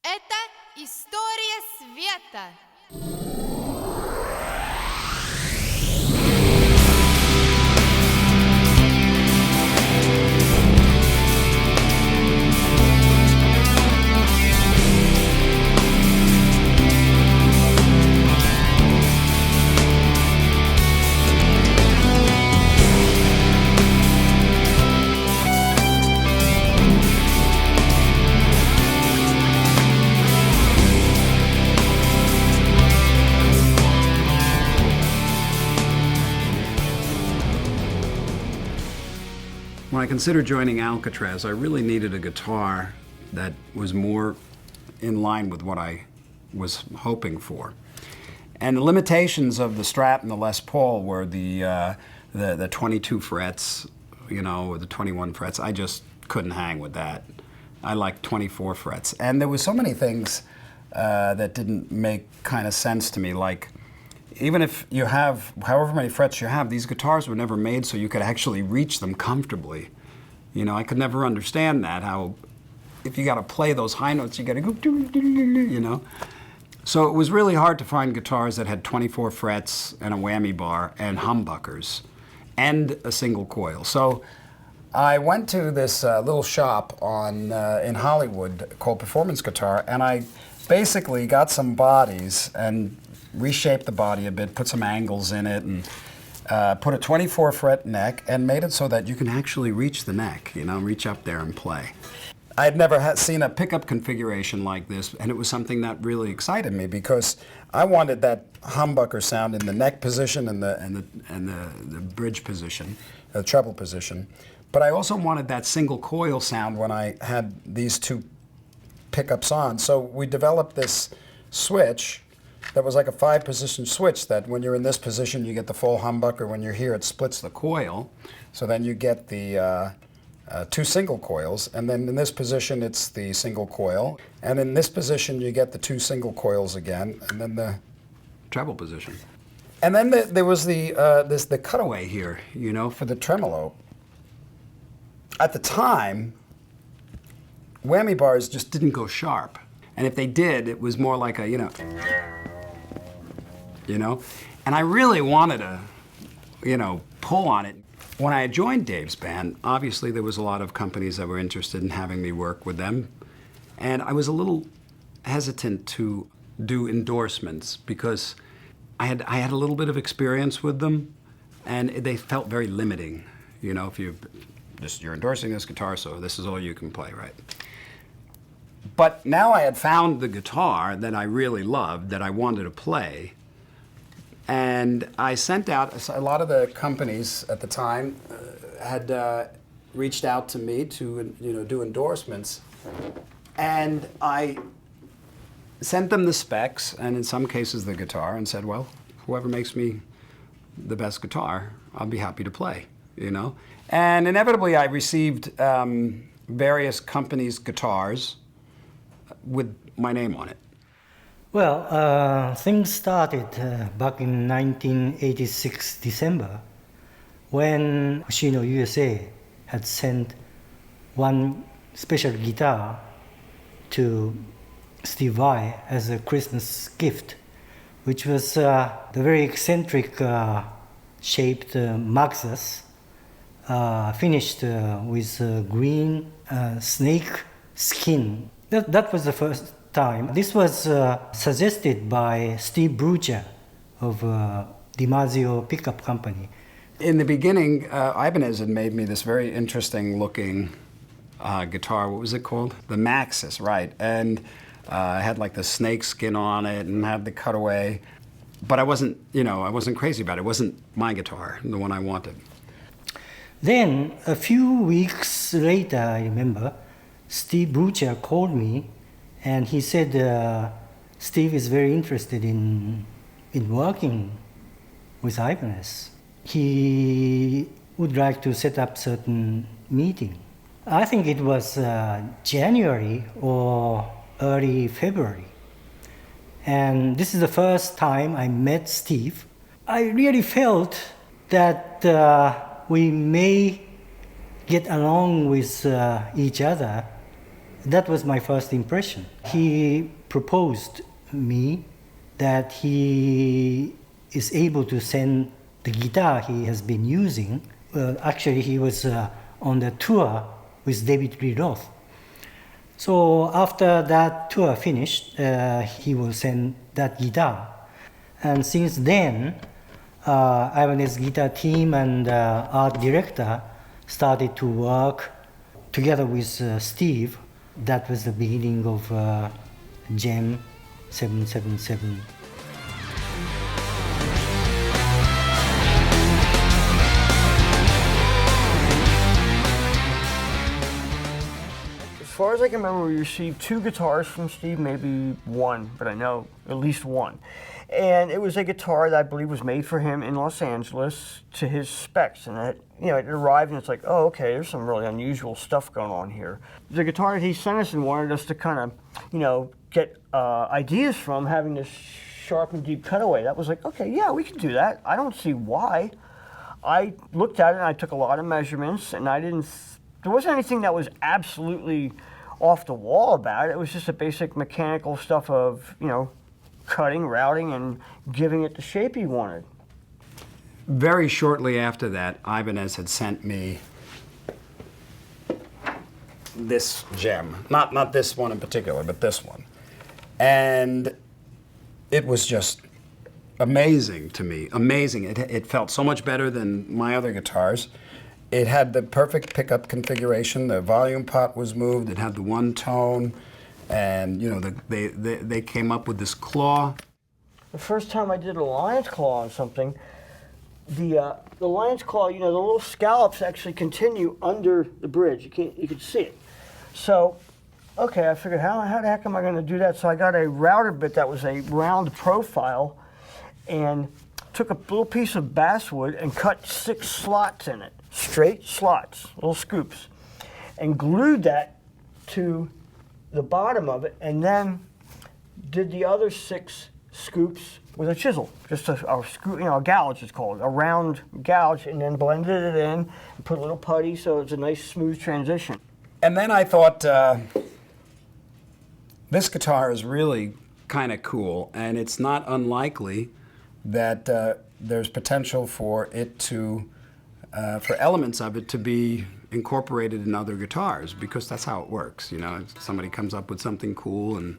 Это история света. When I considered joining Alcatraz, I really needed a guitar that was more in line with what I was hoping for. And the limitations of the Strat and the Les Paul were the 22 frets, or the 21 frets. I just couldn't hang with that. I liked 24 frets. And there were so many things that didn't make kind of sense to me, like even if you have however many frets you have, these guitars were never made so you could actually reach them comfortably. I could never understand that, how if you got to play those high notes, you got to go, So it was really hard to find guitars that had 24 frets and a whammy bar and humbuckers and a single coil. So I went to this little shop in Hollywood called Performance Guitar, and I basically got some bodies and reshaped the body a bit, put some angles in it, and put a 24 fret neck and made it so that you can actually reach the neck, reach up there and play. I had never seen a pickup configuration like this, and it was something that really excited me because I wanted that humbucker sound in the neck position and the bridge position, the treble position. But I also wanted that single coil sound when I had these two pickups on. So we developed this switch that was like a 5-position switch that when you're in this position, you get the full humbucker. When you're here, it splits the coil. So then you get the two single coils. And then in this position, it's the single coil. And in this position, you get the two single coils again, and then the treble position. And then there was the cutaway here, for the tremolo. At the time, whammy bars just didn't go sharp. And if they did, it was more like a, And I really wanted to, pull on it. When I joined Dave's band, obviously there was a lot of companies that were interested in having me work with them. And I was a little hesitant to do endorsements because I had a little bit of experience with them, and they felt very limiting. If you're endorsing this guitar, so this is all you can play, right? But now I had found the guitar that I really loved, that I wanted to play. And I sent out, a lot of the companies at the time had reached out to me to do endorsements. And I sent them the specs, and in some cases the guitar, and said, well, whoever makes me the best guitar, I'll be happy to play, And inevitably I received various companies' guitars with my name on it. Well, things started back in 1986 December when Hoshino USA had sent one special guitar to Steve Vai as a Christmas gift, which was the very eccentric shaped Maxus, finished with green snake skin. That was the first time. This was suggested by Steve Brucia of DiMarzio Pickup Company. In the beginning, Ibanez had made me this very interesting looking guitar. What was it called? The Maxus, right. And it had like the snake skin on it and had the cutaway. But I wasn't crazy about it. It wasn't my guitar, the one I wanted. Then, a few weeks later, I remember, Steve Brucia called me and he said Steve is very interested in working with Ibanez. He would like to set up certain meeting. I think it was January or early February. And this is the first time I met Steve. I really felt that we may get along with each other That was my first impression. He proposed me that he is able to send the guitar he has been using. Actually, he was on the tour with David Lee Roth. So after that tour finished, he will send that guitar. And since then, Ibanez guitar team and art director started to work together with Steve. That was the beginning of GEM 777. As far as I can remember, we received 2 guitars from Steve, maybe 1, but I know at least 1. And it was a guitar that I believe was made for him in Los Angeles to his specs. And it, it arrived and it's like, oh, okay, there's some really unusual stuff going on here. The guitar that he sent us and wanted us to kind of, get ideas from, having this sharp and deep cutaway. That was like, okay, yeah, we can do that. I don't see why. I looked at it and I took a lot of measurements, and there wasn't anything that was absolutely off the wall about it. It was just a basic mechanical stuff of, cutting, routing, and giving it the shape he wanted. Very shortly after that, Ibanez had sent me this gem. Not this one in particular, but this one. And it was just amazing to me, amazing. It felt so much better than my other guitars. It had the perfect pickup configuration. The volume pot was moved. It had the one tone. And they came up with this claw. The first time I did a lion's claw on something, the lion's claw, the little scallops actually continue under the bridge. You can see it. So, okay, I figured how the heck am I going to do that? So I got a router bit that was a round profile, and took a little piece of basswood and cut 6 slots in it, straight slots, little scoops, and glued that to the bottom of it, and then did the other 6 scoops with a chisel, just a gouge it's called, a round gouge, and then blended it in and put a little putty so it's a nice smooth transition. And then I thought, this guitar is really kind of cool, and it's not unlikely that there's potential for it to, for elements of it to be incorporated in other guitars, because that's how it works. Somebody comes up with something cool and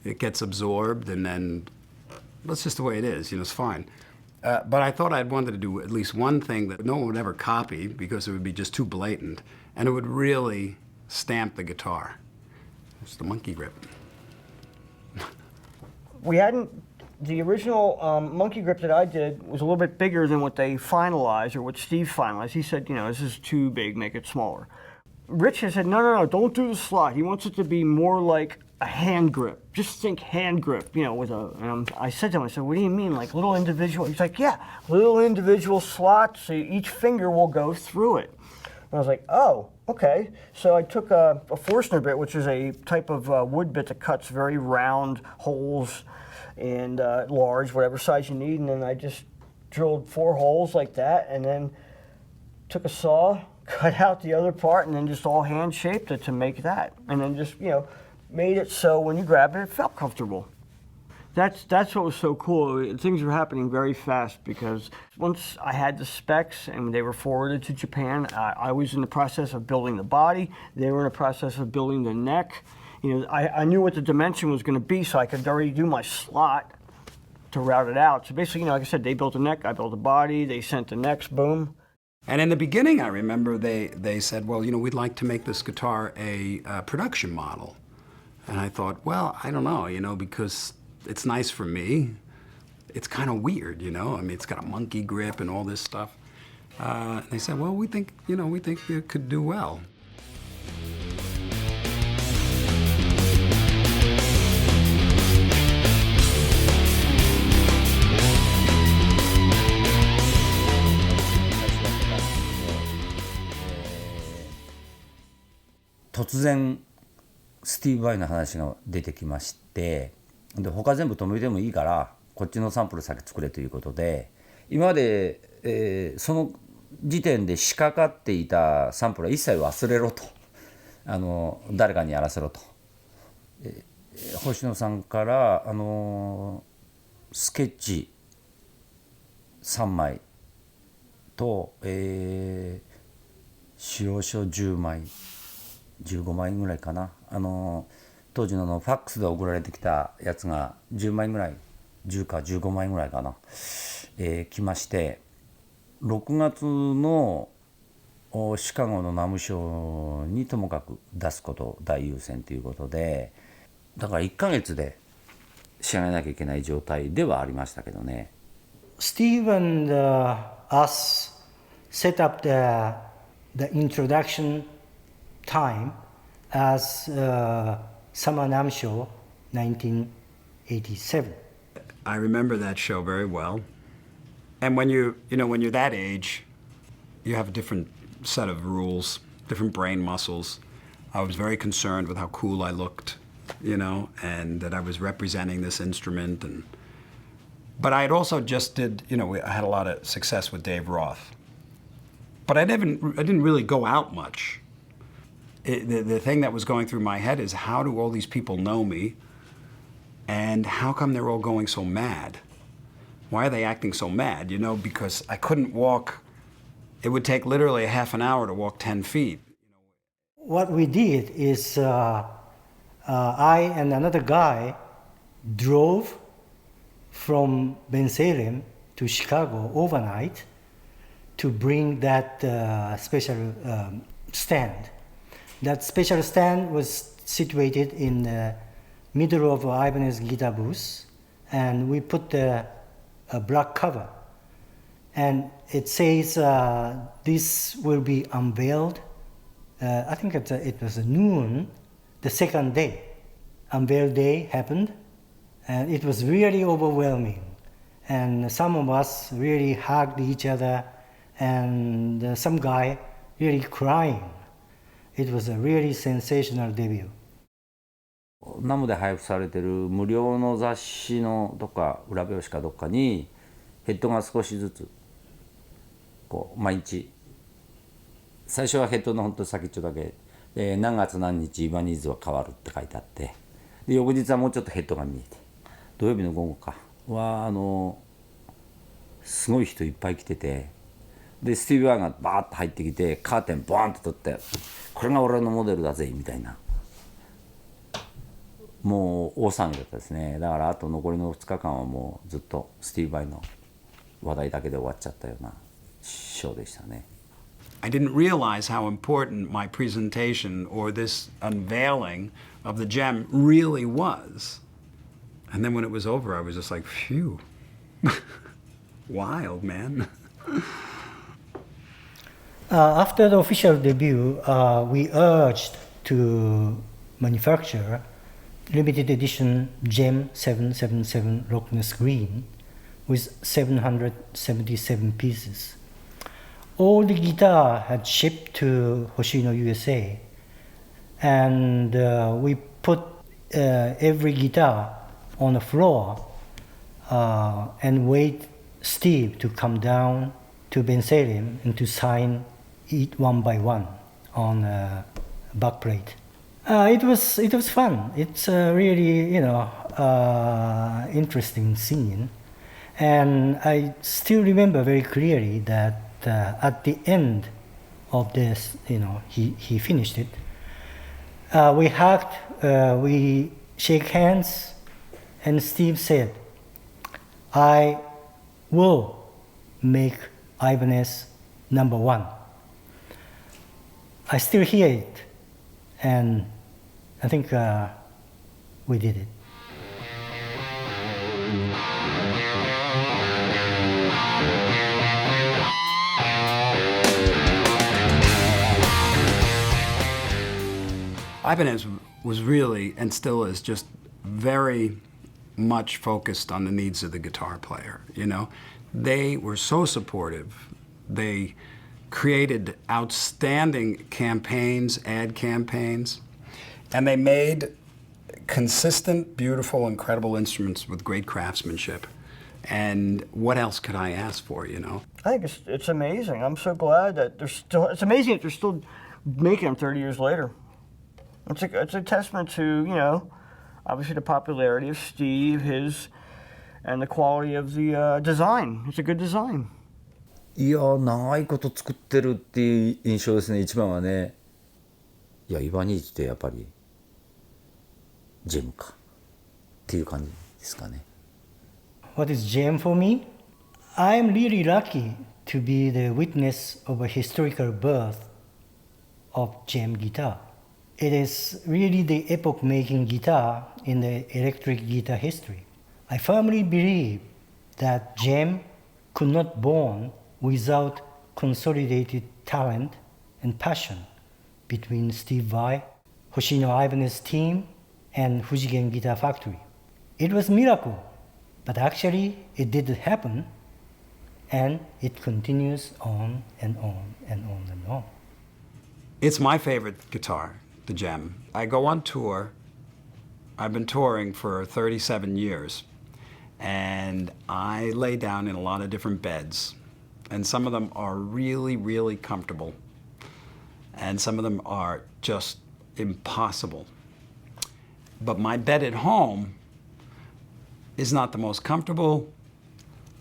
it gets absorbed, and then that's just the way it is. It's fine. But I thought I'd wanted to do at least one thing that no one would ever copy, because it would be just too blatant, and it would really stamp the guitar. It's the monkey grip. The original monkey grip that I did was a little bit bigger than what they finalized, or what Steve finalized. He said, this is too big, make it smaller. Rich has said, no, don't do the slot. He wants it to be more like a hand grip. Just think hand grip, with I said to him, what do you mean, like little individual? He's like, yeah, little individual slots, so each finger will go through it. And I was like, oh, okay. So I took a Forstner bit, which is a type of wood bit that cuts very round holes, and large, whatever size you need, and then I just drilled 4 holes like that, and then took a saw, cut out the other part, and then just all hand shaped it to make that, and then just made it so when you grab it, it felt comfortable. That's what was so cool. Things were happening very fast, because once I had the specs and they were forwarded to Japan, I was in the process of building the body. They were in the process of building the neck. I knew what the dimension was going to be, so I could already do my slot to route it out. So basically, like I said, they built a neck, I built a body, they sent the necks, boom. And in the beginning, I remember they said, well, we'd like to make this guitar a production model. And I thought, well, I don't know, because it's nice for me. It's kind of weird, it's got a monkey grip and all this stuff. They said, well, we think it could do well.突然スティーブ・バイの話が出てきまして、で他全部止めてもいいからこっちのサンプル先作れということで、今まで、その時点で仕掛かっていたサンプルは一切忘れろと、誰かにやらせろと。星野さんからスケッチ3枚と、使用書10枚15枚ぐらいかな、当時のファックスで送られてきたやつが10枚ぐらい10か15枚ぐらいかな、来まして、6月のシカゴのナムショーにともかく出すことを大優先ということで、だから1ヶ月で仕上げなきゃいけない状態ではありましたけどね。Steve and us set up the introduction time as Summer Namsho 1987. I remember that show very well. And when when you're that age, you have a different set of rules, different brain muscles. I was very concerned with how cool I looked, and that I was representing this instrument. But I had also just did, I had a lot of success with Dave Roth. But I didn't really go out much. The thing that was going through my head is, how do all these people know me? And how come they're all going so mad? Why are they acting so mad? Because I couldn't walk. It would take literally a half an hour to walk 10 feet. What we did is I and another guy drove from Bensalem to Chicago overnight to bring that special stand. That special stand was situated in the middle of Ibanez guitar booth, and we put a black cover. And it says this will be unveiled. I think it was noon, the second day. Unveil day happened, and it was really overwhelming. And some of us really hugged each other, and some guy really crying. It was a really sensational debut. ナムで配布されてる無料の雑誌のどっか裏表紙かどっかにヘッドが少しずつこう毎日、最初はヘッドのほんと先っちょだけで、何月何日イバニーズは変わるって書いてあって、で翌日はもうちょっとヘッドが見えて、土曜日の午後かはすごい人いっぱい来てて、でスティーブ・ワイがバーッと入ってきてカーテンボーンと取って、これが俺のモデルだぜみたいな、もう大騒ぎだったですね。だからあと残りの2日間はもうずっとスティーブ・ワイの話題だけで終わっちゃったようなショーでしたね。I didn't realize how important my presentation or this unveiling of the gem really was. And then when it was over, I was just like, phew. Wild, man. After the official debut, we urged to manufacture limited edition Gem 777 Rockness Green with 777 pieces. All the guitar had shipped to Hoshino USA, and we put every guitar on the floor and wait Steve to come down to Bensalem and to sign it one by one on a backplate. It was fun. It's a really interesting scene, and I still remember very clearly that at the end of this, he finished it. We hugged, we shake hands, and Steve said, "I will make Ibanez #1." I still hear it, and I think we did it. Ibanez was really, and still is, just very much focused on the needs of the guitar player. They were so supportive. They created outstanding campaigns, ad campaigns, and they made consistent, beautiful, incredible instruments with great craftsmanship. And what else could I ask for, I think it's amazing. I'm so glad that it's amazing that they're still making them 30 years later. It's a testament to, you know, obviously the popularity of Steve, and the quality of the design. It's a good design. いや長いこと作ってるっていう印象ですね。一番はね、いやイバニーズってやっぱりジェムかっていう感じですかね。 What is jam for me? I'm really lucky to be the witness of a historical birth of jam guitar. It is really the epoch-making guitar in the electric guitar history. I firmly believe that jam could not born without consolidated talent and passion between Steve Vai, Hoshino Ibanez team, and Fujigen Guitar Factory. It was a miracle, but actually it did happen, and it continues on and on and on and on. It's my favorite guitar, the Gem. I go on tour. I've been touring for 37 years, and I lay down in a lot of different beds, and some of them are really, really comfortable, and some of them are just impossible. But my bed at home is not the most comfortable,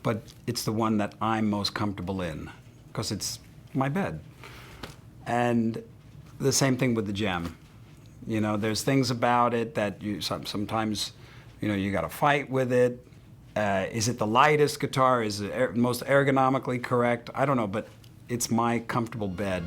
but it's the one that I'm most comfortable in, because it's my bed. And the same thing with the Gem. You know, there's things about it that you sometimes, you know, you got to fight with it. Is it the lightest guitar? Is it most ergonomically correct? I don't know, but it's my comfortable bed.